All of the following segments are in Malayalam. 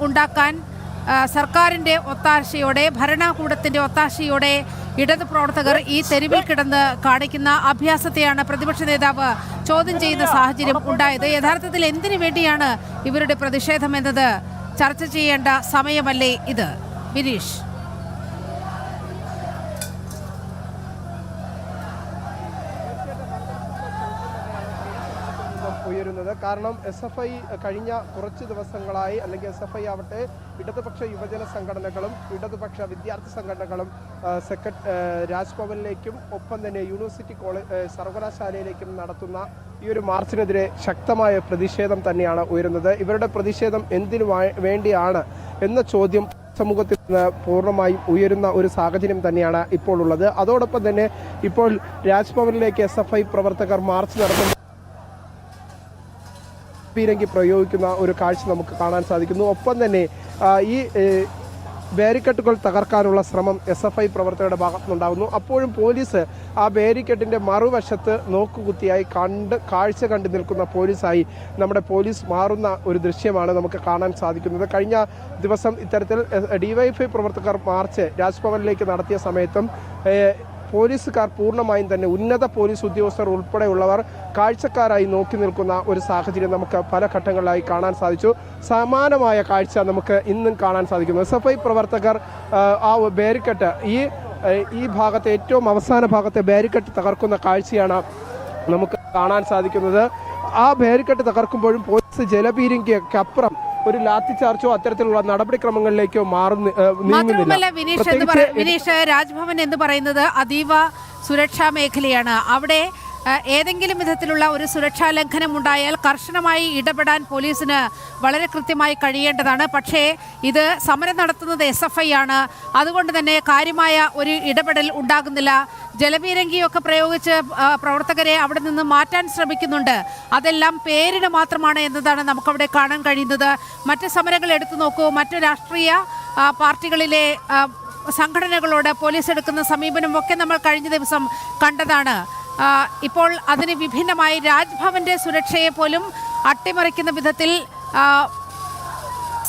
ഉണ്ടാക്കാൻ സർക്കാരിൻ്റെ ഒത്താശയോടെ, ഭരണകൂടത്തിൻ്റെ ഒത്താശയോടെ ഇടത് പ്രവർത്തകർ ഈ തെരുവിൽ കിടന്ന് കാണിക്കുന്ന അഭ്യാസത്തെയാണ് പ്രതിപക്ഷ നേതാവ് ചോദ്യം ചെയ്യുന്ന സാഹചര്യം ഉണ്ടായത്. യഥാർത്ഥത്തിൽ എന്തിനു വേണ്ടിയാണ് ഇവരുടെ പ്രതിഷേധം എന്നത് ചർച്ച ചെയ്യേണ്ട സമയമല്ലേ ഇത്? വിനീഷ്. ഉയരുന്നത് കാരണം SFI കഴിഞ്ഞ കുറച്ച് ദിവസങ്ങളായി, അല്ലെങ്കിൽ SFI ആവട്ടെ ഇടതുപക്ഷ യുവജന സംഘടനകളും ഇടതുപക്ഷ വിദ്യാർത്ഥി സംഘടനകളും രാജ്ഭവനിലേക്കും ഒപ്പം തന്നെ യൂണിവേഴ്സിറ്റി സർവകലാശാലയിലേക്കും നടത്തുന്ന ഈ ഒരു മാർച്ചിനെതിരെ ശക്തമായ പ്രതിഷേധം തന്നെയാണ് ഉയരുന്നത്. ഇവരുടെ പ്രതിഷേധം എന്തിനു വേണ്ടിയാണ് എന്ന ചോദ്യം സമൂഹത്തിൽ നിന്ന് പൂർണ്ണമായും ഉയരുന്ന ഒരു സാഹചര്യം തന്നെയാണ് ഇപ്പോൾ ഉള്ളത്. അതോടൊപ്പം തന്നെ ഇപ്പോൾ രാജ്ഭവനിലേക്ക് SFI പ്രവർത്തകർ മാർച്ച് നടത്തുന്നു, പീരങ്കി പ്രയോഗിക്കുന്ന ഒരു കാഴ്ച നമുക്ക് കാണാൻ സാധിക്കുന്നു. ഒപ്പം തന്നെ ഈ ബാരിക്കേഡുകൾ തകർക്കാനുള്ള ശ്രമം SFI പ്രവർത്തകരുടെ ഭാഗത്തുനിന്നുണ്ടാകുന്നു. അപ്പോഴും പോലീസ് ആ ബാരിക്കേഡിന്റെ മറുവശത്ത് നോക്കുകുത്തിയായി കാഴ്ച കണ്ടു നിൽക്കുന്ന പോലീസായി നമ്മുടെ പോലീസ് മാറുന്ന ഒരു ദൃശ്യമാണ് നമുക്ക് കാണാൻ സാധിക്കുന്നത്. കഴിഞ്ഞ ദിവസം ഇത്തരത്തിൽ DYFI പ്രവർത്തകർ മാർച്ച് രാജ്ഭവനിലേക്ക് നടത്തിയ സമയത്തും പോലീസുകാർ പൂർണ്ണമായും തന്നെ ഉന്നത പോലീസ് ഉദ്യോഗസ്ഥർ ഉൾപ്പെടെയുള്ളവർ കാഴ്ചക്കാരായി നോക്കി നിൽക്കുന്ന ഒരു സാഹചര്യം നമുക്ക് പല ഘട്ടങ്ങളിലായി കാണാൻ സാധിച്ചു. സമാനമായ കാഴ്ച നമുക്ക് ഇന്നും കാണാൻ സാധിക്കുന്നു. SFI പ്രവർത്തകർ ആ ബാരിക്കേഡ് ഈ ഭാഗത്തെ ഏറ്റവും അവസാന ഭാഗത്തെ ബാരിക്കേഡ് തകർക്കുന്ന കാഴ്ചയാണ് നമുക്ക് കാണാൻ സാധിക്കുന്നത്. ആ ബാരിക്കേഡ് തകർക്കുമ്പോഴും പോലീസ് ജലപീരങ്കിക്ക് അപ്പുറം ഒരു ലാത്തി ചാർജോ അത്തരത്തിലുള്ള നടപടിക്രമങ്ങളിലേക്കോ മാത്രമല്ല വിനീഷ്, രാജ്ഭവൻ എന്ന് പറയുന്നത് അതീവ സുരക്ഷാ മേഖലയാണ്. അവിടെ ഏതെങ്കിലും വിധത്തിലുള്ള ഒരു സുരക്ഷാ ലംഘനം ഉണ്ടായാൽ കർശനമായി ഇടപെടാൻ പോലീസിന് വളരെ കൃത്യമായി കഴിയേണ്ടതാണ്. പക്ഷേ ഇത് സമരം നടത്തുന്നത് SFI ആണ്. അതുകൊണ്ട് തന്നെ കാര്യമായ ഒരു ഇടപെടൽ ഉണ്ടാകുന്നില്ല. ജലപീരങ്കിയൊക്കെ പ്രയോഗിച്ച് പ്രവർത്തകരെ അവിടെ നിന്ന് മാറ്റാൻ ശ്രമിക്കുന്നുണ്ട്. അതെല്ലാം പേരിന് മാത്രമാണ് എന്നതാണ് നമുക്കവിടെ കാണാൻ കഴിയുന്നത്. മറ്റ് സമരങ്ങൾ എടുത്തു നോക്കൂ, മറ്റ് രാഷ്ട്രീയ പാർട്ടികളിലെ സംഘടനകളോട് പോലീസ് എടുക്കുന്ന സമീപനം ഒക്കെ നമ്മൾ കഴിഞ്ഞ ദിവസം കണ്ടതാണ്. ഇപ്പോൾ അതിന് വിഭിന്നമായി രാജ്ഭവന്റെ സുരക്ഷയെ പോലും അട്ടിമറിക്കുന്ന വിധത്തിൽ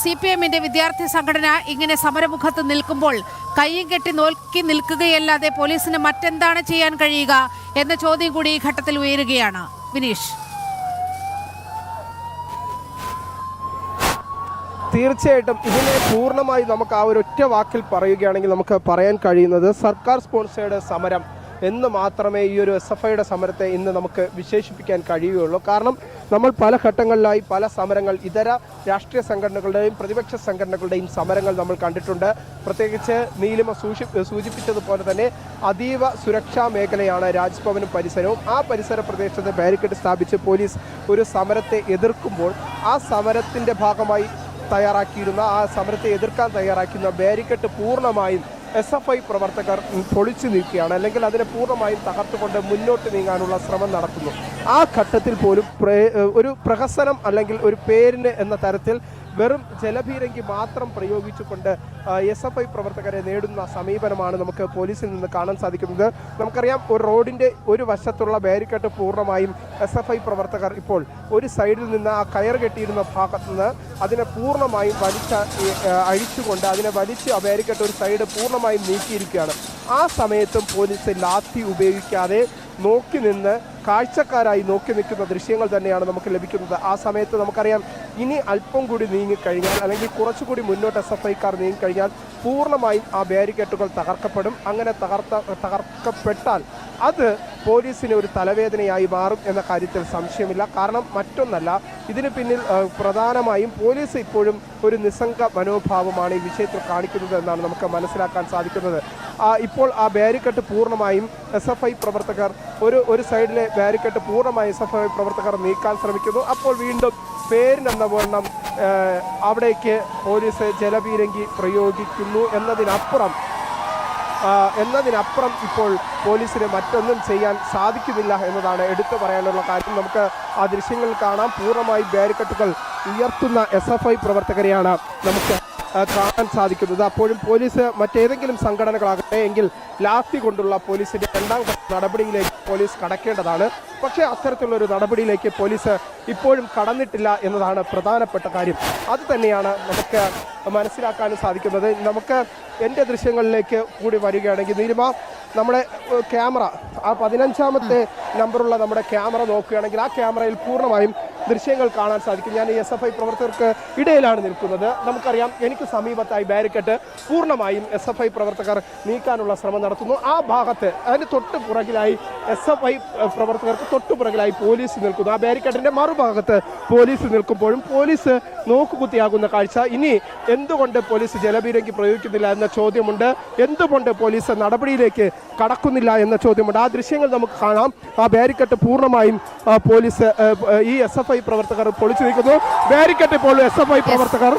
CPMന്റെ വിദ്യാർത്ഥി സംഘടന ഇങ്ങനെ സമരമുഖത്ത് നിൽക്കുമ്പോൾ കയ്യും കെട്ടി നോക്കി നിൽക്കുകയല്ലാതെ പോലീസിന് മറ്റെന്താണ് ചെയ്യാൻ കഴിയുക എന്ന ചോദ്യം കൂടി ഈ ഘട്ടത്തിൽ ഉയരുകയാണ്. വിനീഷ്. തീർച്ചയായിട്ടും ഇതിനെ പൂർണ്ണമായി നമുക്ക് ആ ഒരു ഒറ്റ വാക്കിൽ പറയുകയാണെങ്കിൽ നമുക്ക് പറയാൻ കഴിയുന്നത് സർക്കാർ സ്പോൺസേഡ് സമരം എന്ന് മാത്രമേ ഈ ഒരു SFIയുടെ സമരത്തെ ഇന്ന് നമുക്ക് വിശേഷിപ്പിക്കാൻ കഴിയുകയുള്ളൂ. കാരണം നമ്മൾ പല ഘട്ടങ്ങളിലായി പല സമരങ്ങൾ ഇതര രാഷ്ട്രീയ സംഘടനകളുടെയും പ്രതിപക്ഷ സംഘടനകളുടെയും സമരങ്ങൾ നമ്മൾ കണ്ടിട്ടുണ്ട്. പ്രത്യേകിച്ച് നീലിമ സൂചിപ്പിച്ചതുപോലെ തന്നെ അതീവ സുരക്ഷാ മേഖലയാണ് രാജ്ഭവനും പരിസരവും. ആ പരിസര പ്രദേശത്ത് ബാരിക്കേഡ് സ്ഥാപിച്ച് പോലീസ് ഒരു സമരത്തെ എതിർക്കുമ്പോൾ ആ സമരത്തിൻ്റെ ഭാഗമായി ആ സമരത്തെ എതിർക്കാൻ തയ്യാറാക്കുന്ന ബാരിക്കേഡ് പൂർണ്ണമായും SFI പ്രവർത്തകർ പൊളിച്ചു നീക്കുകയാണ്, അല്ലെങ്കിൽ അതിനെ പൂർണ്ണമായും തകർത്തുകൊണ്ട് മുന്നോട്ട് നീങ്ങാനുള്ള ശ്രമം നടത്തുന്നു. ആ ഘട്ടത്തിൽ പോലും ഒരു പ്രഹസനം അല്ലെങ്കിൽ ഒരു പേരിന് എന്ന തരത്തിൽ വെറും ജലപീരങ്കി മാത്രം പ്രയോഗിച്ചുകൊണ്ട് SFI പ്രവർത്തകരെ നേടുന്ന സമീപനമാണ് നമുക്ക് പോലീസിൽ നിന്ന് കാണാൻ സാധിക്കുന്നത്. നമുക്കറിയാം, ഒരു റോഡിൻ്റെ ഒരു വശത്തുള്ള ബാരിക്കേഡ് പൂർണ്ണമായും SFI പ്രവർത്തകർ ഇപ്പോൾ ഒരു സൈഡിൽ നിന്ന് ആ കയർ കെട്ടിയിരുന്ന ഭാഗത്തു നിന്ന് അതിനെ പൂർണ്ണമായും അഴിച്ചുകൊണ്ട് അതിനെ വലിച്ച് ആ ബാരിക്കേഡ് ഒരു സൈഡ് പൂർണ്ണമായും നീക്കിയിരിക്കുകയാണ്. ആ സമയത്തും പോലീസ് ലാത്തി ഉപയോഗിക്കാതെ നോക്കി നിന്ന് കാഴ്ചക്കാരായി നോക്കി നിൽക്കുന്ന ദൃശ്യങ്ങൾ തന്നെയാണ് നമുക്ക് ലഭിക്കുന്നത്. ആ സമയത്ത് നമുക്കറിയാം, ഇനി അല്പം കൂടി നീങ്ങിക്കഴിഞ്ഞാൽ അല്ലെങ്കിൽ കുറച്ചുകൂടി മുന്നോട്ട് SFIക്കാർ നീങ്ങിക്കഴിഞ്ഞാൽ പൂർണ്ണമായും ആ ബാരിക്കേഡുകൾ തകർക്കപ്പെടും. അങ്ങനെ തകർക്കപ്പെട്ടാൽ അത് പോലീസിന് ഒരു തലവേദനയായി മാറും എന്ന കാര്യത്തിൽ സംശയമില്ല. കാരണം മറ്റൊന്നല്ല, ഇതിന് പിന്നിൽ പ്രധാനമായും പോലീസ് ഇപ്പോഴും ഒരു നിസ്സംഗ മനോഭാവമാണ് ഈ വിഷയത്തിൽ കാണിക്കുന്നത് എന്നാണ് നമുക്ക് മനസ്സിലാക്കാൻ സാധിക്കുന്നത്. ഇപ്പോൾ ആ ബാരിക്കേഡ് പൂർണ്ണമായും SFI പ്രവർത്തകർ ഒരു സൈഡിലെ ബാരിക്കേഡ് പൂർണ്ണമായും SFI പ്രവർത്തകർ നീക്കാൻ ശ്രമിക്കുന്നു. അപ്പോൾ വീണ്ടും പേരിനെന്ന വണ്ണം അവിടേക്ക് പോലീസ് ജലപീരങ്കി പ്രയോഗിക്കുന്നു എന്നതിനപ്പുറം ഇപ്പോൾ പോലീസിന് മറ്റൊന്നും ചെയ്യാൻ സാധിക്കുന്നില്ല എന്നതാണ് എടുത്തു പറയാനുള്ള കാര്യം. നമുക്ക് ആ ദൃശ്യങ്ങൾ കാണാം. പൂർണ്ണമായി ബാരിക്കേഡുകൾ ഉയർത്തുന്ന SFI പ്രവർത്തകരെയാണ് നമുക്ക് കാണാൻ സാധിക്കുന്നത്. അപ്പോഴും പോലീസ് മറ്റേതെങ്കിലും സംഘടനകളാകട്ടെ എങ്കിൽ ലാത്തി കൊണ്ടുള്ള പോലീസിന്റെ രണ്ടാം നടപടിയിലേക്ക് പോലീസ് കടക്കേണ്ടതാണ്. പക്ഷേ അത്തരത്തിലുള്ളൊരു നടപടിയിലേക്ക് പോലീസ് ഇപ്പോഴും കടന്നിട്ടില്ല എന്നതാണ് പ്രധാനപ്പെട്ട കാര്യം. അത് തന്നെയാണ് നമുക്ക് മനസ്സിലാക്കാനും സാധിക്കുന്നത്. നമുക്ക് എൻ്റെ ദൃശ്യങ്ങളിലേക്ക് കൂടി വരികയാണെങ്കിൽ നീലിമ, നമ്മുടെ ക്യാമറ ആ 15ാമത്തെ നമ്പറുള്ള നമ്മുടെ ക്യാമറ നോക്കുകയാണെങ്കിൽ ആ ക്യാമറയിൽ പൂർണ്ണമായും ദൃശ്യങ്ങൾ കാണാൻ സാധിക്കും. ഞാൻ ഈ SFI പ്രവർത്തകർക്ക് ഇടയിലാണ് നിൽക്കുന്നത്. നമുക്കറിയാം, എനിക്ക് സമീപത്തായി ബാരിക്കേഡ് പൂർണ്ണമായും SFI പ്രവർത്തകർ നീക്കാനുള്ള ശ്രമം നടത്തുന്നു. ആ ഭാഗത്ത് അതിന് തൊട്ട് പുറകിലായി SFI പ്രവർത്തകർക്ക് തൊട്ടു പുറകിലായി പോലീസ് നിൽക്കുന്നു. ആ ബാരിക്കേഡിന്റെ മറുഭാഗത്ത് പോലീസ് നിൽക്കുമ്പോഴും പോലീസ് നോക്കുകുത്തിയാകുന്ന കാഴ്ച. ഇനി എന്തുകൊണ്ട് പോലീസ് ജലപീരങ്കി പ്രയോഗിക്കുന്നില്ല എന്ന ചോദ്യമുണ്ട്. എന്തുകൊണ്ട് പോലീസ് നടപടിയിലേക്ക് കടക്കുന്നില്ല എന്ന ചോദ്യമുണ്ട്. ആ ദൃശ്യങ്ങൾ നമുക്ക് കാണാം. ആ ബാരിക്കേഡ് പൂർണ്ണമായും പോലീസ് ഈ SFI പ്രവർത്തകർ പൊളിച്ചു നീക്കുന്നു. ബാരിക്കേഡ് ഇപ്പോൾ SFI പ്രവർത്തകർ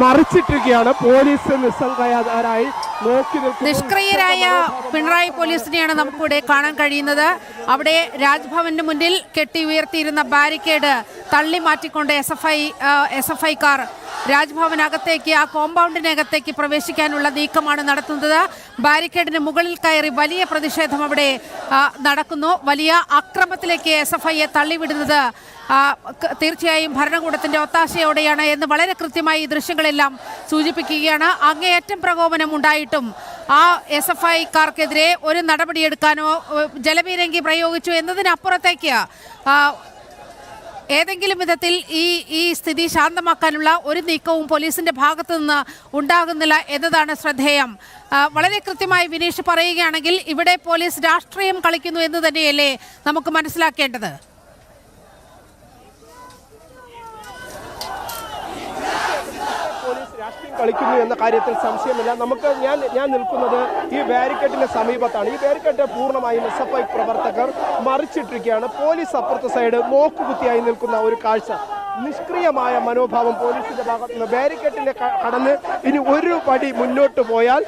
മറിച്ചിട്ടിരിക്കുകയാണ്. പോലീസ് നിസ്സംഗരായി നോക്കി നിൽക്കുന്നു. നിഷ്ക്രിയരായ പിണറായി പോലീസിനെയാണ് നമുക്കിവിടെ കാണാൻ കഴിയുന്നത്. അവിടെ രാജ്ഭവന്റെ മുന്നിൽ കെട്ടി ഉയർത്തിയിരുന്ന ബാരിക്കേഡ് തള്ളി മാറ്റിക്കൊണ്ട് SFIക്കാർ രാജ്ഭവനകത്തേക്ക്, ആ കോമ്പൗണ്ടിനകത്തേക്ക് പ്രവേശിക്കാനുള്ള നീക്കമാണ് നടത്തുന്നത്. ബാരിക്കേഡിന് മുകളിൽ കയറി വലിയ പ്രതിഷേധം അവിടെ നടക്കുന്നു. വലിയ അക്രമത്തിലേക്ക് SFIയെ തള്ളിവിടുന്നത് തീർച്ചയായും ഭരണകൂടത്തിന്റെ ഒത്താശയോടെയാണ് എന്ന് വളരെ കൃത്യമായി ഈ ദൃശ്യങ്ങളെല്ലാം സൂചിപ്പിക്കുകയാണ്. അങ്ങേയറ്റം പ്രകോപനം ഉണ്ടായിട്ടും ആ SFIക്കാർക്കെതിരെ ഒരു നടപടിയെടുക്കാനോ ജലപീരങ്കി പ്രയോഗിച്ചു എന്നതിനപ്പുറത്തേക്ക് ഏതെങ്കിലും വിധത്തിൽ ഈ സ്ഥിതി ശാന്തമാക്കാനുള്ള ഒരു നീക്കവും പോലീസിന്റെ ഭാഗത്തു നിന്ന് ഉണ്ടാകുന്നില്ല എന്നതാണ് ശ്രദ്ധേയം. വളരെ കൃത്യമായി വിനീഷ് പറയുകയാണെങ്കിൽ ഇവിടെ പോലീസ് രാഷ്ട്രീയം കളിക്കുന്നു എന്ന് തന്നെയല്ലേ നമുക്ക് മനസ്സിലാക്കേണ്ടത്? രാഷ്ട്രീയം കളിക്കുന്നു എന്ന കാര്യത്തിൽ സംശയമില്ല. നമുക്ക് ഞാൻ നിൽക്കുന്നത് ഈ ബാരിക്കേഡിന്റെ സമീപത്താണ്. ഈ ബാരിക്കേഡ് പൂർണ്ണമായും SFI പ്രവർത്തകർ മറിച്ചിട്ടിരിക്കുകയാണ്. പോലീസ് അപ്പുറത്തെ സൈഡ് നോക്കുകുത്തിയായി നിൽക്കുന്ന ഒരു കാഴ്ച. നിഷ്ക്രിയമായ മനോഭാവം പോലീസിന്റെ ഭാഗത്ത് നിന്ന്. ബാരിക്കേഡിന്റെ കടന്ന് ഇനി ഒരു പടി മുന്നോട്ട് പോയാൽ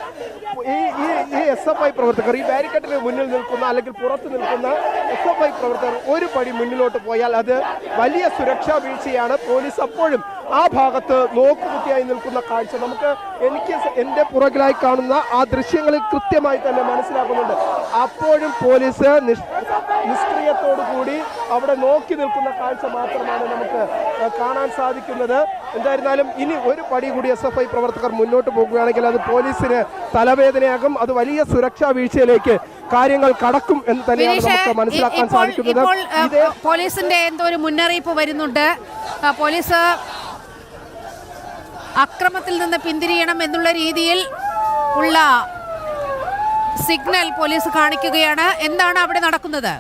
ഈ SFI പ്രവർത്തകർ, ഈ ബാരിക്കേഡിന് മുന്നിൽ നിൽക്കുന്ന അല്ലെങ്കിൽ പുറത്ത് നിൽക്കുന്ന SFI പ്രവർത്തകർ ഒരു പടി മുന്നിലോട്ട് പോയാൽ അത് വലിയ സുരക്ഷാ വീഴ്ചയാണ്. പോലീസ് അപ്പോഴും ആ ഭാഗത്ത് നോക്കുകുത്തിയായി നിൽക്കുന്ന കാഴ്ച എനിക്ക് എൻ്റെ പുറകിലായി കാണുന്ന ആ ദൃശ്യങ്ങളിൽ കൃത്യമായി തന്നെ മനസ്സിലാക്കുന്നുണ്ട്. അപ്പോഴും പോലീസ് നിഷ്ക്രിയത്തോടു കൂടി അവിടെ നോക്കി നിൽക്കുന്ന കാഴ്ച മാത്രമാണ് നമുക്ക് കാണാൻ സാധിക്കുന്നത്. എന്തായിരുന്നാലും ഇനി ഒരു പടി കൂടി SFI പ്രവർത്തകർ മുന്നോട്ട് പോകുകയാണെങ്കിൽ അത് പോലീസിന് തലവേദനയാകും. അത് വലിയ സുരക്ഷാ വീഴ്ചയിലേക്ക് കാര്യങ്ങൾ കടക്കും എന്ന് തന്നെയാണ് നമുക്ക് മനസ്സിലാക്കാൻ സാധിക്കുന്നത്. പോലീസിന്റെ എന്തോ ഒരു മുന്നറിയിപ്പ് വരുന്നുണ്ട്. പോലീസ് അക്രമത്തിൽ നിന്ന് പിന്തിരിയണം എന്നുള്ള രീതിയിൽ ഉള്ള സിഗ്നൽ പോലീസ് കാണിക്കുകയാണ്. എന്താണ് അവിടെ നടക്കുന്നത്?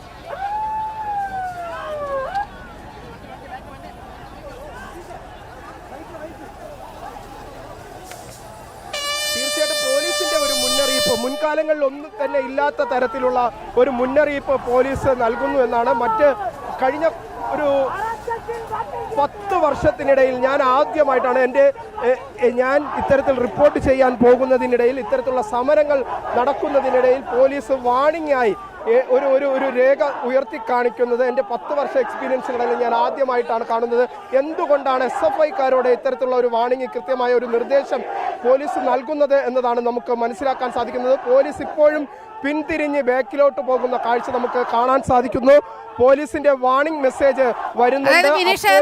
തീർച്ചയായിട്ടും പോലീസിന്റെ ഒരു മുന്നറിയിപ്പ് മുൻകാലങ്ങളിൽ ഒന്നും തന്നെ ഇല്ലാത്ത തരത്തിലുള്ള ഒരു മുന്നറിയിപ്പ് പോലീസ് നൽകുന്നു എന്നാണ്. കഴിഞ്ഞ ഒരു 10 വർഷത്തിനിടയിൽ ഞാൻ ആദ്യമായിട്ടാണ് ഞാൻ ഇത്തരത്തിൽ റിപ്പോർട്ട് ചെയ്യാൻ പോകുന്നതിനിടയിൽ, ഇത്തരത്തിലുള്ള സമരങ്ങൾ നടക്കുന്നതിനിടയിൽ പോലീസ് വാണിംഗ് ആയി ഒരു രേഖ ഉയർത്തി കാണിക്കുന്നത് എൻ്റെ 10 വർഷ എക്സ്പീരിയൻസുകളിൽ ഞാൻ ആദ്യമായിട്ടാണ് കാണുന്നത്. എന്തുകൊണ്ടാണ് SFIക്കാരോട് ഇത്തരത്തിലുള്ള ഒരു വാണിംഗ്, കൃത്യമായ ഒരു നിർദ്ദേശം പോലീസ് നൽകുന്നത് എന്നതാണ് നമുക്ക് മനസ്സിലാക്കാൻ സാധിക്കുന്നത്. പോലീസ് ഇപ്പോഴും പിന്തിരിഞ്ഞ് ബാക്കിലോട്ട് പോകുന്ന കാഴ്ച നമുക്ക് കാണാൻ സാധിക്കുന്നു. പോലീസിന്റെ വാണിംഗ് മെസ്സേജ് വരുന്നുണ്ട്.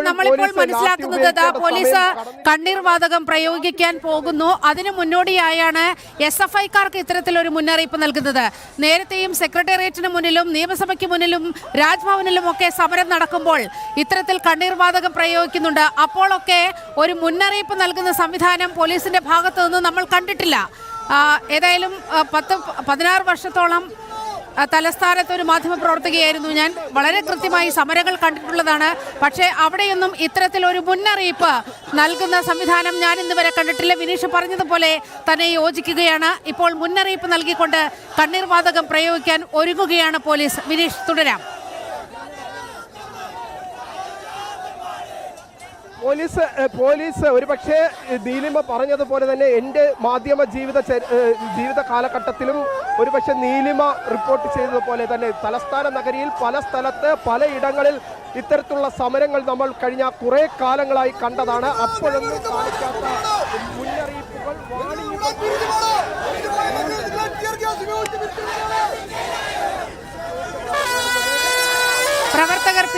നമ്മളിപ്പോൾ മനസ്സിലാക്കുന്നത് പോലീസ് കണ്ണീർ വാതകം പ്രയോഗിക്കാൻ പോകുന്നു. അതിന് മുന്നോടിയായാണ് SFIക്കാർക്ക് ഇത്തരത്തിലൊരു മുന്നറിയിപ്പ് നൽകുന്നത്. നേരത്തെയും സെക്രട്ടേറിയറ്റിന് മുന്നിലും നിയമസഭയ്ക്ക് മുന്നിലും രാജ്ഭവനിലും ഒക്കെ സമരം നടക്കുമ്പോൾ ഇത്തരത്തിൽ കണ്ണീർ വാതകം പ്രയോഗിക്കുന്നുണ്ട്. അപ്പോഴൊക്കെ ഒരു മുന്നറിയിപ്പ് നൽകുന്ന സംവിധാനം പോലീസിന്റെ ഭാഗത്തു നിന്ന് നമ്മൾ കണ്ടിട്ടില്ല. ഏതായാലും 16 വർഷത്തോളം തലസ്ഥാനത്ത് ഒരു മാധ്യമപ്രവർത്തകയായിരുന്നു ഞാൻ. വളരെ കൃത്യമായി സമരങ്ങൾ കണ്ടിട്ടുള്ളതാണ്. പക്ഷേ അവിടെയൊന്നും ഇത്തരത്തിലൊരു മുന്നറിയിപ്പ് നൽകുന്ന സംവിധാനം ഞാൻ ഇന്ന് വരെ കണ്ടിട്ടില്ല. വിനീഷ് പറഞ്ഞതുപോലെ തന്നെ യോജിക്കുകയാണ്. ഇപ്പോൾ മുന്നറിയിപ്പ് നൽകിക്കൊണ്ട് കണ്ണീർ വാതകം പ്രയോഗിക്കാൻ ഒരുങ്ങുകയാണ് പോലീസ്. വിനീഷ്, തുടരാം. പോലീസ് ഒരുപക്ഷെ നീലിമ പറഞ്ഞതുപോലെ തന്നെ എൻ്റെ മാധ്യമ ജീവിത കാലഘട്ടത്തിലും ഒരുപക്ഷെ നീലിമ റിപ്പോർട്ട് ചെയ്തതുപോലെ തന്നെ തലസ്ഥാന നഗരിയിൽ പല സ്ഥലത്ത് പലയിടങ്ങളിൽ ഇത്തരത്തിലുള്ള സമരങ്ങൾ നമ്മൾ കഴിഞ്ഞ കുറേ കാലങ്ങളായി കണ്ടതാണ്. അപ്പോഴൊന്നും കാണിക്കാത്ത മുന്നറിയിപ്പുകൾ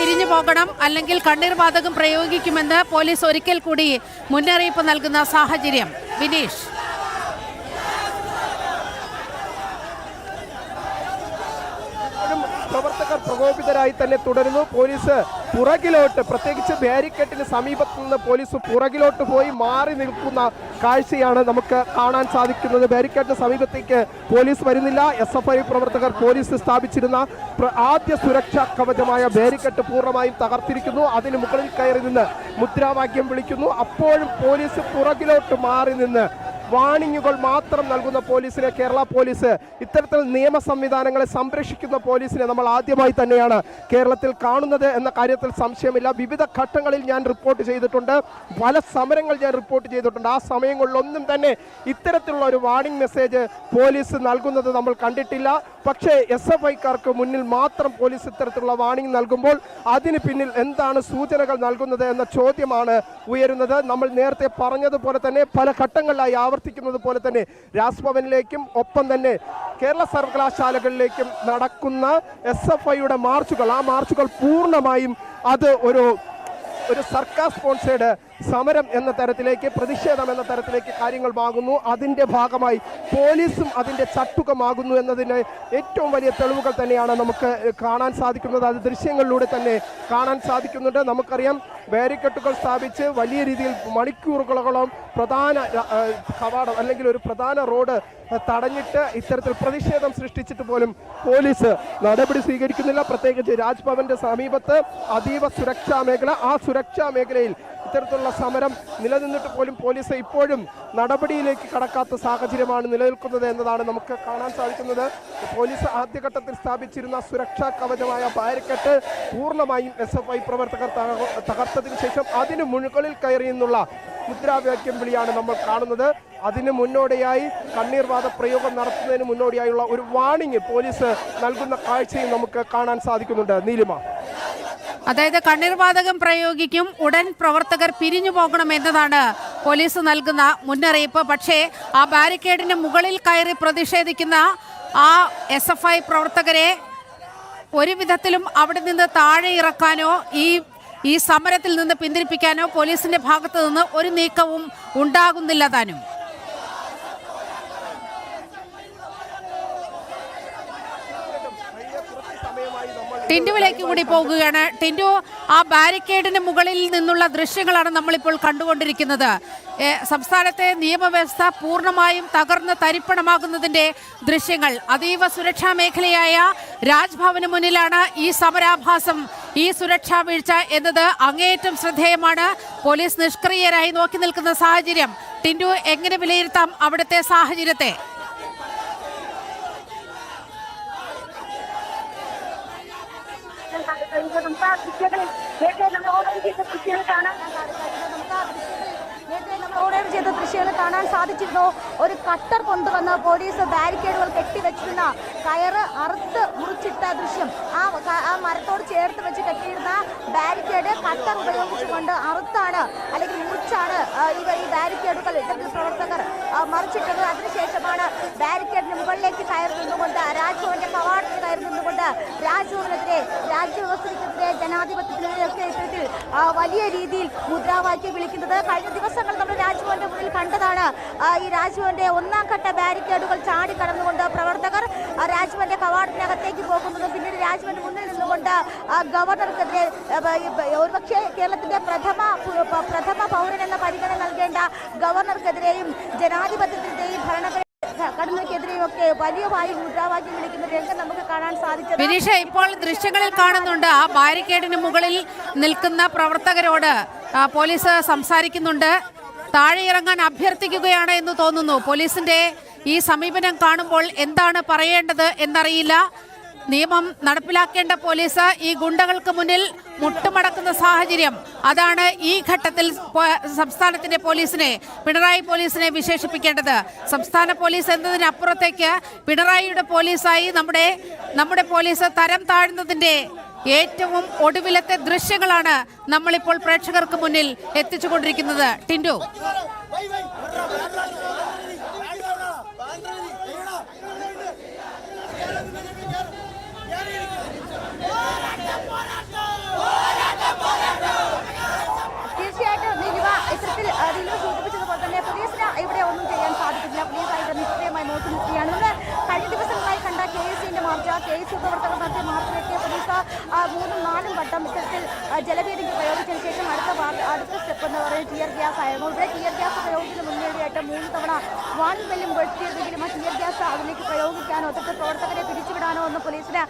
പിരിഞ്ഞു പോകണം, അല്ലെങ്കിൽ കണ്ണീർ വാതകം പ്രയോഗിക്കുമെന്ന് പോലീസ് ഒരിക്കൽ കൂടി മുന്നറിയിപ്പ് നൽകുന്ന സാഹചര്യം. വിനീഷ്, പ്രവർത്തകർ പ്രകോപിതരായി തന്നെ തുടരുന്നു. പോലീസ് പുറകിലോട്ട്, പ്രത്യേകിച്ച് ബാരിക്കേഡിന് സമീപത്ത് നിന്ന് പോലീസ് പുറകിലോട്ട് പോയി മാറി നിൽക്കുന്ന കാഴ്ചയാണ് നമുക്ക് കാണാൻ സാധിക്കുന്നത്. ബാരിക്കേഡിന് സമീപത്തേക്ക് പോലീസ് വരുന്നില്ല. SFI പ്രവർത്തകർ പോലീസ് സ്ഥാപിച്ചിരുന്ന ആദ്യ സുരക്ഷാ കവചമായ ബാരിക്കേഡ് പൂർണ്ണമായും തകർത്തിരിക്കുന്നു. അതിന് മുകളിൽ കയറി നിന്ന് മുദ്രാവാക്യം വിളിക്കുന്നു. അപ്പോഴും പോലീസ് പുറകിലോട്ട് മാറി നിന്ന് വാണിങ്ങുകൾ മാത്രം നൽകുന്ന പോലീസിനെ, കേരള പോലീസ് ഇത്തരത്തിൽ നിയമ സംവിധാനങ്ങളെ സംരക്ഷിക്കുന്ന പോലീസിനെ നമ്മൾ ആദ്യമായി തന്നെയാണ് കേരളത്തിൽ കാണുന്നത് എന്ന കാര്യത്തിൽ സംശയമില്ല. വിവിധ ഘട്ടങ്ങളിൽ ഞാൻ റിപ്പോർട്ട് ചെയ്തിട്ടുണ്ട്, പല സമരങ്ങൾ ഞാൻ റിപ്പോർട്ട് ചെയ്തിട്ടുണ്ട്. ആ സമയങ്ങളിലൊന്നും തന്നെ ഇത്തരത്തിലുള്ള ഒരു വാണിംഗ് മെസ്സേജ് പോലീസ് നൽകുന്നത് നമ്മൾ കണ്ടിട്ടില്ല. പക്ഷേ SFIക്കാർക്ക് മുന്നിൽ മാത്രം പോലീസ് ഇത്തരത്തിലുള്ള വാണിംഗ് നൽകുമ്പോൾ അതിന് പിന്നിൽ എന്താണ് സൂചനകൾ നൽകുന്നത് എന്ന ചോദ്യമാണ് ഉയരുന്നത്. നമ്മൾ നേരത്തെ പറഞ്ഞതുപോലെ തന്നെ പല ഘട്ടങ്ങളിലായി ആവർത്തിക്കുന്നത് പോലെ തന്നെ രാജ്ഭവനിലേക്കും ഒപ്പം തന്നെ കേരള സർവകലാശാലകളിലേക്കും നടക്കുന്ന SFIയുടെ മാർച്ചുകൾ, ആ മാർച്ചുകൾ പൂർണ്ണമായും അത് ഒരു സർക്കാർ സ്പോൺസേഡ് സമരം എന്ന തരത്തിലേക്ക്, പ്രതിഷേധം എന്ന തരത്തിലേക്ക് കാര്യങ്ങൾ മാകുന്നു. അതിൻ്റെ ഭാഗമായി പോലീസും അതിൻ്റെ ചട്ടുകമാകുന്നു എന്നതിന് ഏറ്റവും വലിയ തെളിവുകൾ തന്നെയാണ് നമുക്ക് കാണാൻ സാധിക്കുന്നത്. അത് ദൃശ്യങ്ങളിലൂടെ തന്നെ കാണാൻ സാധിക്കുന്നുണ്ട്. നമുക്കറിയാം, ബാരിക്കേഡുകൾ സ്ഥാപിച്ച് വലിയ രീതിയിൽ മണിക്കൂറുകളോളം പ്രധാന കവാടം അല്ലെങ്കിൽ ഒരു പ്രധാന റോഡ് തടഞ്ഞിട്ട് ഇത്തരത്തിൽ പ്രതിഷേധം സൃഷ്ടിച്ചിട്ട് പോലും പോലീസ് നടപടി സ്വീകരിക്കുന്നില്ല. പ്രത്യേകിച്ച് രാജ്ഭവന്റെ സമീപത്ത് അതീവ സുരക്ഷാ മേഖല, ആ സുരക്ഷാ മേഖലയിൽ ഇത്തരത്തിലുള്ള സമരം നിലനിന്നിട്ട് പോലും പോലീസ് ഇപ്പോഴും നടപടിയിലേക്ക് കടക്കാത്ത സാഹചര്യമാണ് നിലനിൽക്കുന്നത് എന്നതാണ് നമുക്ക് കാണാൻ സാധിക്കുന്നത്. പോലീസ് ആദ്യഘട്ടത്തിൽ സ്ഥാപിച്ചിരുന്ന സുരക്ഷാ കവചമായ ബാരിക്കേഡ് പൂർണ്ണമായും SFI പ്രവർത്തകർ തകർത്തതിനു ശേഷം അതിന് മുകളിൽ കയറി നിന്നുള്ള മുദ്രാവാക്യം വിളിയാണ് നമ്മൾ കാണുന്നത്. അതിന് മുന്നോടിയായി കണ്ണീർ വാത പ്രയോഗം നടത്തുന്നതിന് മുന്നോടിയായുള്ള ഒരു വാണിംഗ് പോലീസ് നൽകുന്ന കാഴ്ചയും നമുക്ക് കാണാൻ സാധിക്കുന്നുണ്ട്. നീലിമ, അതായത് കണ്ണീർ വാതകം പ്രയോഗിക്കും, ഉടൻ പ്രവർത്തകർ പിരിഞ്ഞു പോകണം എന്നതാണ് പോലീസ് നൽകുന്ന മുന്നറിയിപ്പ്. പക്ഷേ ആ ബാരിക്കേഡിന് മുകളിൽ കയറി പ്രതിഷേധിക്കുന്ന ആ SFI പ്രവർത്തകരെ ഒരു വിധത്തിലും അവിടെ നിന്ന് താഴെ ഇറക്കാനോ ഈ സമരത്തിൽ നിന്ന് പിന്തിരിപ്പിക്കാനോ പോലീസിന്റെ ഭാഗത്ത് നിന്ന് ഒരു നീക്കവും ഉണ്ടാകുന്നില്ല താനും. ടിൻഡുവിലേക്ക് കൂടി പോകുകയാണ്. ടിൻഡു, ആ ബാരിക്കേഡിന് മുകളിൽ നിന്നുള്ള ദൃശ്യങ്ങളാണ് നമ്മളിപ്പോൾ കണ്ടുകൊണ്ടിരിക്കുന്നത്. സംസ്ഥാനത്തെ നിയമവ്യവസ്ഥ പൂർണ്ണമായും തകർന്ന് തരിപ്പണമാകുന്നതിന്റെ ദൃശ്യങ്ങൾ. അതീവ സുരക്ഷാ മേഖലയായ രാജ്ഭവന് മുന്നിലാണ് ഈ സമരാഭാസം, ഈ സുരക്ഷാ വീഴ്ച എന്നത് അങ്ങേയറ്റം ശ്രദ്ധേയമാണ്. പോലീസ് നിഷ്ക്രിയരായി നോക്കി നിൽക്കുന്ന സാഹചര്യം. ടിൻഡു, എങ്ങനെ വിലയിരുത്താം അവിടുത്തെ സാഹചര്യത്തെ? ദൃശ്യങ്ങൾ കാണാൻ സാധിച്ചിരുന്നു. ഒരു കട്ടർ കൊണ്ടുവന്ന് പോലീസ് ബാരിക്കേഡുകൾ കെട്ടിവെച്ചിരുന്ന കയറ് അറുത്ത് മുറിച്ചിട്ട ദൃശ്യം. ആ മരത്തോട് ചേർത്ത് വെച്ച് കെട്ടിയിരുന്ന ബാരിക്കേഡ് കട്ടർ ഉപയോഗിച്ചുകൊണ്ട് അറുത്താണ് അല്ലെങ്കിൽ മുറിച്ചാണ് ഈ ബാരിക്കേഡുകൾ ഇത്തരത്തിൽ പ്രവർത്തകർ മറിച്ചിട്ടത്. അതിനുശേഷമാണ് ബാരിക്കേഡിന് മുകളിലേക്ക് കയറി നിന്നുകൊണ്ട്, രാജ്ഭവന്റെ കവാടത്തിൽ കയറി നിന്നുകൊണ്ട് രാജ്ഭവനെതിരെ, രാജ്യവ്യവസ്ഥയ്ക്കെതിരെ, ജനാധിപത്യത്തിനെതിരെയൊക്കെ ഇത്തരത്തിൽ വലിയ രീതിയിൽ മുദ്രാവാക്യം വിളിക്കുന്നത്. കഴിഞ്ഞ ദിവസങ്ങൾ നമ്മൾ രാജ്ഭവന്റെ മുന്നിൽ കണ്ടതാണ്. ഈ രാജ്ഭവന്റെ ഒന്നാം ഘട്ട ബാരിക്കേഡുകൾ ചാടിക്കടന്നുകൊണ്ട് പ്രവർത്തകർ രാജ്ഭവന്റെ കവാടത്തിനകത്തേക്ക് പോകുന്നതും പിന്നീട് രാജ്ഭവന്റെ മുന്നിൽ നിന്നുകൊണ്ട് ഗവർണർക്കെതിരെ, ഒരുപക്ഷെ കേരളത്തിന്റെ പ്രഥമ പൗരൻ എന്ന പരിഗണന നൽകേണ്ട ഗവർണർക്കെതിരെയും ജനാധിപത്യത്തിന്റെയും ഭരണഘടനയ്ക്കെതിരെയും ഒക്കെ വലിയ വായിൽ മുദ്രാവാക്യം വിളിക്കുന്ന രംഗം നമുക്ക് കാണാൻ സാധിച്ചത്. വിനീഷ, ഇപ്പോൾ ദൃശ്യങ്ങളിൽ കാണുന്നുണ്ട് ആ ബാരിക്കേഡിന് മുകളിൽ നിൽക്കുന്ന പ്രവർത്തകരോട് പോലീസ് സംസാരിക്കുന്നുണ്ട്. താഴെ ഇറങ്ങാൻ അഭ്യർത്ഥിക്കുകയാണ് എന്ന് തോന്നുന്നു. പോലീസിന്റെ ഈ സമീപനം കാണുമ്പോൾ എന്താണ് പറയേണ്ടത് എന്നറിയില്ല. നിയമം നടപ്പിലാക്കേണ്ട പോലീസ് ഈ ഗുണ്ടകൾക്ക് മുന്നിൽ മുട്ടുമടക്കുന്ന സാഹചര്യം. അതാണ് ഈ ഘട്ടത്തിൽ സംസ്ഥാനത്തിന്റെ പോലീസിനെ, പിണറായി പോലീസിനെ വിശേഷിപ്പിക്കേണ്ടത്. സംസ്ഥാന പോലീസ് എന്നതിനപ്പുറത്തേക്ക് പിണറായിയുടെ പോലീസായി നമ്മുടെ പോലീസ് തരം താഴ്ന്നതിന്റെ ഏറ്റവും ഒടുവിലത്തെ ദൃശ്യങ്ങളാണ് നമ്മളിപ്പോൾ പ്രേക്ഷകർക്ക് മുന്നിൽ എത്തിച്ചുകൊണ്ടിരിക്കുന്നത്. ടിൻഡു, ടിയർ ഗ്യാസ് ആയിരുന്നു. ഇവിടെ ടിയർ ഗ്യാസ് പ്രയോഗിക്കുന്ന മുന്നേറിയായിട്ട് 3 തവണ വാൺവെല്ലും വെട്ടിയെങ്കിലും ആ ടിയർ ഗ്യാസ് അതിലേക്ക് പ്രയോഗിക്കാനോ അത്തരത്തിൽ പ്രവർത്തകരെ പിരിച്ചുവിടാനോ ഒന്നും പോലീസിന്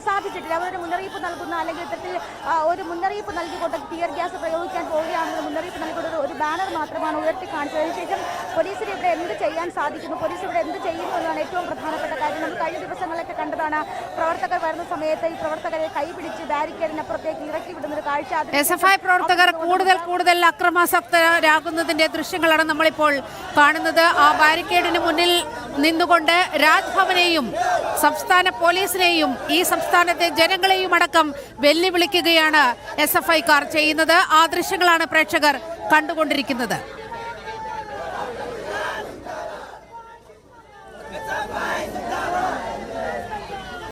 സാധിച്ചിട്ടില്ല. അവരൊരു മുന്നറിയിപ്പ് നൽകുന്ന അല്ലെങ്കിൽ ഇത്തരത്തിൽ ഒരു മുന്നറിയിപ്പ് നൽകിക്കൊണ്ട് ടിയർ ഗ്യാസ് പ്രയോഗിക്കാൻ പോവുകയാണെന്ന് മുന്നറിയിപ്പ് നൽകിക്കൊണ്ട് ഒരു ബാനർ മാത്രമാണ് ഉയർത്തി കാണിച്ചത്. അതിനുശേഷം പോലീസിന് ഇവിടെ എന്ത് ചെയ്യാൻ സാധിക്കുന്നു, പോലീസ് ഇവിടെ എന്ത് ചെയ്യുന്നു എന്നതാണ് ഏറ്റവും പ്രധാനപ്പെട്ട കാര്യം. നമ്മൾ കഴിഞ്ഞ ദിവസങ്ങളിലൊക്കെ കണ്ടതാണ് പ്രവർത്തകർ വരുന്ന സമയത്ത് ഈ പ്രവർത്തകരെ കൈപിടിച്ച് ബാരിക്കേഡിനപ്പുറത്തേക്ക് ഇറക്കി വിടുന്ന ഒരു കാഴ്ച. SFI പ്രവർത്തകർ കൂടുതൽ അക്രമാസക്തരാകുന്നതിന്റെ ദൃശ്യങ്ങളാണ് നമ്മളിപ്പോൾ കാണുന്നത്. ആ ബാരിക്കേഡിന് മുന്നിൽ നിന്നുകൊണ്ട് രാജ്ഭവനെയും സംസ്ഥാന പോലീസിനെയും ഈ സംസ്ഥാനത്തെ ജനങ്ങളെയും അടക്കം വെല്ലുവിളിക്കുകയാണ് SFI-ക്കാർ ചെയ്യുന്നത്. ആ ദൃശ്യങ്ങളാണ് പ്രേക്ഷകർ കണ്ടുകൊണ്ടിരിക്കുന്നത്.